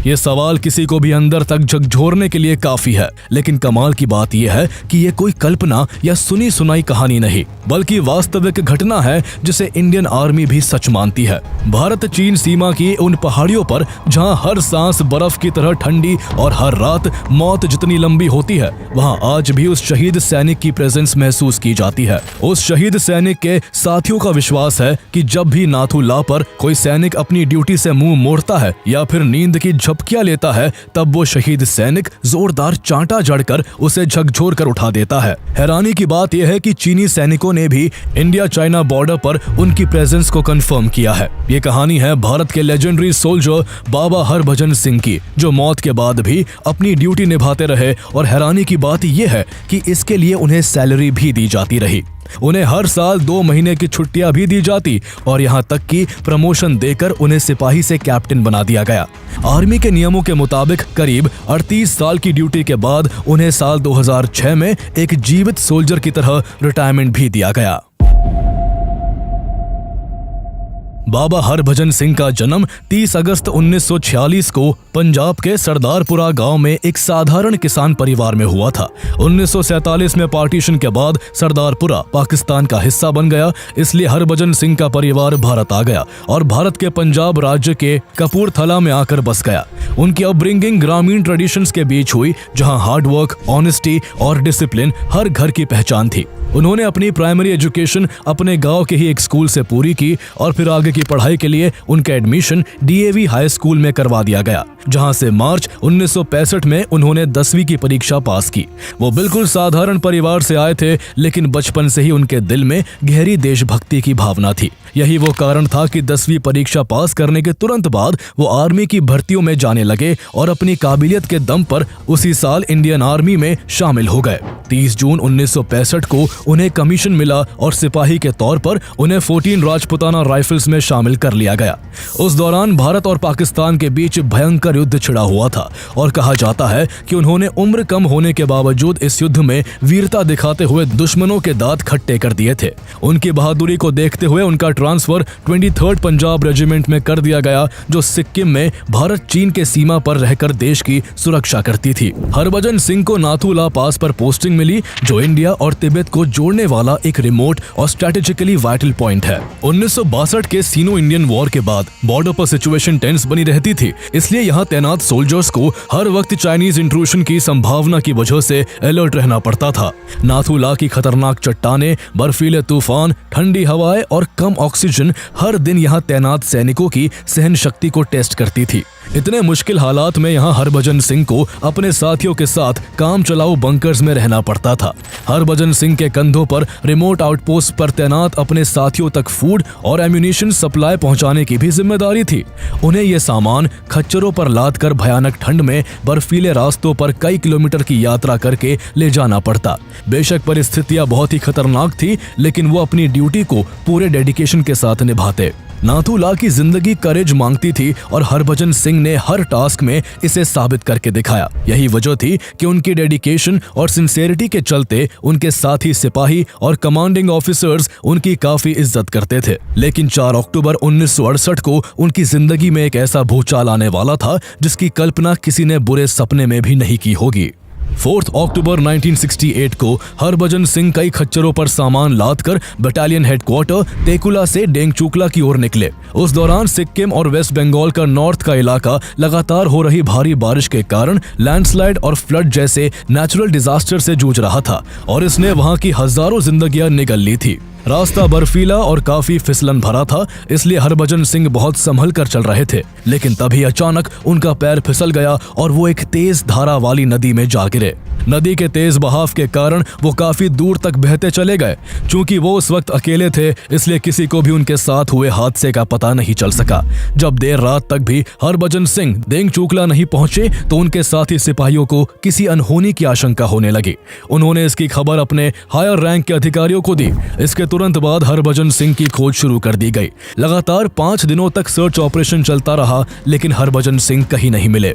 ये सवाल किसी को भी अंदर तक झकझोरने के लिए काफी है, लेकिन कमाल की बात यह है कि ये कोई कल्पना या सुनी सुनाई कहानी नहीं, बल्कि वास्तविक घटना है जिसे इंडियन आर्मी भी सच मानती है। भारत चीन सीमा की उन पहाड़ियों पर जहां हर सांस बर्फ की तरह ठंडी और हर रात मौत जितनी लंबी होती है, वहां आज भी उस शहीद सैनिक की प्रेजेंस महसूस की जाती है। उस शहीद सैनिक के साथियों का विश्वास है कि जब भी नाथू ला पर कोई सैनिक अपनी ड्यूटी से मुंह मोड़ता है या फिर नींद की झपकियां लेता है, तब वो शहीद सैनिक जोरदार चांटा जड़कर उसे झकझोर कर उठा देता है। हैरानी की बात यह है कि चीनी सैनिकों ने भी इंडिया चाइना बॉर्डर पर उनकी प्रेजेंस को कंफर्म किया है। ये कहानी है भारत के लेजेंडरी सोल्जर बाबा हरभजन सिंह की, जो मौत के बाद भी अपनी ड्यूटी निभाते रहे, और हैरानी की बात यह है कि इसके लिए उन्हें सैलरी भी दी जाती रही। उन्हें हर साल 2 महीने की छुट्टियां भी दी जाती और यहाँ तक कि प्रमोशन देकर उन्हें सिपाही से कैप्टन बना दिया गया। आर्मी के नियमों के मुताबिक करीब 38 साल की ड्यूटी के बाद उन्हें साल 2006 में एक जीवित सोल्जर की तरह रिटायरमेंट भी दिया गया। बाबा हरभजन सिंह का जन्म 30 अगस्त 1946 को पंजाब के सरदारपुरा गांव में एक साधारण किसान परिवार में हुआ था। 1947 में पार्टीशन के बाद सरदारपुरा पाकिस्तान का हिस्सा बन गया, इसलिए हरभजन सिंह का परिवार भारत आ गया और भारत के पंजाब राज्य के कपूरथला में आकर बस गया। उनकी अपब्रिंगिंग ग्रामीण ट्रेडिशंस के बीच हुई, जहां हार्ड वर्क, ऑनेस्टी और डिसिप्लिन हर घर की पहचान थी। उन्होंने अपनी प्राइमरी एजुकेशन अपने गांव के ही एक स्कूल से पूरी की और फिर आगे की पढ़ाई के लिए उनका एडमिशन डीएवी हाई स्कूल में करवा दिया गया, जहां से मार्च 1965 में उन्होंने 10वीं की परीक्षा पास की। वो बिल्कुल साधारण परिवार से आए थे, लेकिन बचपन से ही उनके दिल में गहरी देशभक्ति की भावना थी। यही वो कारण था कि 10वीं परीक्षा पास करने के तुरंत बाद वो आर्मी की भर्तियों में जाने लगे और अपनी काबिलियत के दम पर उसी साल इंडियन आर्मी में शामिल हो गए। 30 जून 1965 को उन्हें कमीशन मिला और सिपाही के तौर पर उन्हें 14 राजपुताना राइफल्स में शामिल कर लिया गया। उस दौरान भारत और पाकिस्तान के बीच भयंकर युद्ध छिड़ा हुआ था और कहा जाता है कि उन्होंने उम्र कम होने के बावजूद इस युद्ध में वीरता दिखाते हुए दुश्मनों के दांत खट्टे कर दिए थे। उनकी बहादुरी को देखते हुए उनका ट्रांसफर 23rd पंजाब रेजिमेंट में कर दिया गया, जो सिक्किम में भारत चीन के सीमा पर रहकर देश की सुरक्षा करती थी। हरभजन सिंह को नाथू ला पास पर पोस्टिंग मिली, जो इंडिया और तिब्बत को जोड़ने वाला एक रिमोट और स्ट्रेटेजिकली वाइटल पॉइंट है। 1962 के सीनो इंडियन वॉर के बाद बॉर्डर पर सिचुएशन टेंस बनी रहती थी, इसलिए यहाँ तैनात सोल्जर्स को हर वक्त चाइनीज इंट्रूशन की संभावना की वजह से अलर्ट रहना पड़ता था। नाथू ला की खतरनाक चट्टानें, बर्फीले तूफान, ठंडी हवाएं और कम ऑक्सीजन हर दिन यहाँ तैनात सैनिकों की सहन शक्ति को टेस्ट करती थी। इतने मुश्किल हालात में यहाँ हरभजन सिंह को अपने साथियों के साथ काम चलाऊ बंकर्स में रहना पड़ता था। हरभजन सिंह के कंधों पर रिमोट आउटपोस्ट पर तैनात अपने साथियों तक फूड और एम्यूनिशन सप्लाई पहुंचाने की भी जिम्मेदारी थी। उन्हें ये सामान खच्चरों पर लाद कर भयानक ठंड में बर्फीले रास्तों पर कई किलोमीटर की यात्रा करके ले जाना पड़ता। बेशक परिस्थितियां बहुत ही खतरनाक थी, लेकिन वो अपनी ड्यूटी को पूरे डेडिकेशन के साथ निभाते। नाथू ला की जिंदगी करेज मांगती थी और हरभजन सिंह ने हर टास्क में इसे साबित करके दिखाया। यही वजह थी कि उनकी डेडिकेशन और सिंसेरिटी के चलते उनके साथी सिपाही और कमांडिंग ऑफिसर्स उनकी काफी इज्जत करते थे। लेकिन 4 अक्टूबर 1968 को उनकी जिंदगी में एक ऐसा भूचाल आने वाला था जिसकी कल्पना किसी ने बुरे सपने में भी नहीं की होगी। 4 अक्टूबर 1968 को हरभजन सिंह कई खच्चरों पर सामान लादकर बटालियन हेडक्वार्टर तेकुला से डेंगचूकला की ओर निकले। उस दौरान सिक्किम और वेस्ट बंगाल का नॉर्थ का इलाका लगातार हो रही भारी बारिश के कारण लैंडस्लाइड और फ्लड जैसे नेचुरल डिजास्टर से जूझ रहा था और इसने वहां की हजारों जिंदगियां निगल ली थी। रास्ता बर्फीला और काफी फिसलन भरा था, इसलिए हरभजन सिंह बहुत संभल कर चल रहे थे। लेकिन तभी अचानक उनका पैर फिसल गया और वो एक तेज धारा वाली नदी में जा गिरे। नदी के तेज बहाव के कारण वो काफी दूर तक बहते चले गए। चूंकि वो उस वक्त अकेले थे, इसलिए किसी को भी उनके साथ हुए हादसे का पता नहीं चल सका। जब देर रात तक भी हरभजन सिंह डेंगचूकला नहीं पहुंचे तो उनके साथी सिपाहियों को किसी अनहोनी की आशंका होने लगी। उन्होंने इसकी खबर अपने हायर रैंक के अधिकारियों को दी। इसके तुरंत बाद हरभजन सिंह की खोज शुरू कर दी गई। लगातार 5 दिनों तक सर्च ऑपरेशन चलता रहा, लेकिन हरभजन सिंह कहीं नहीं मिले।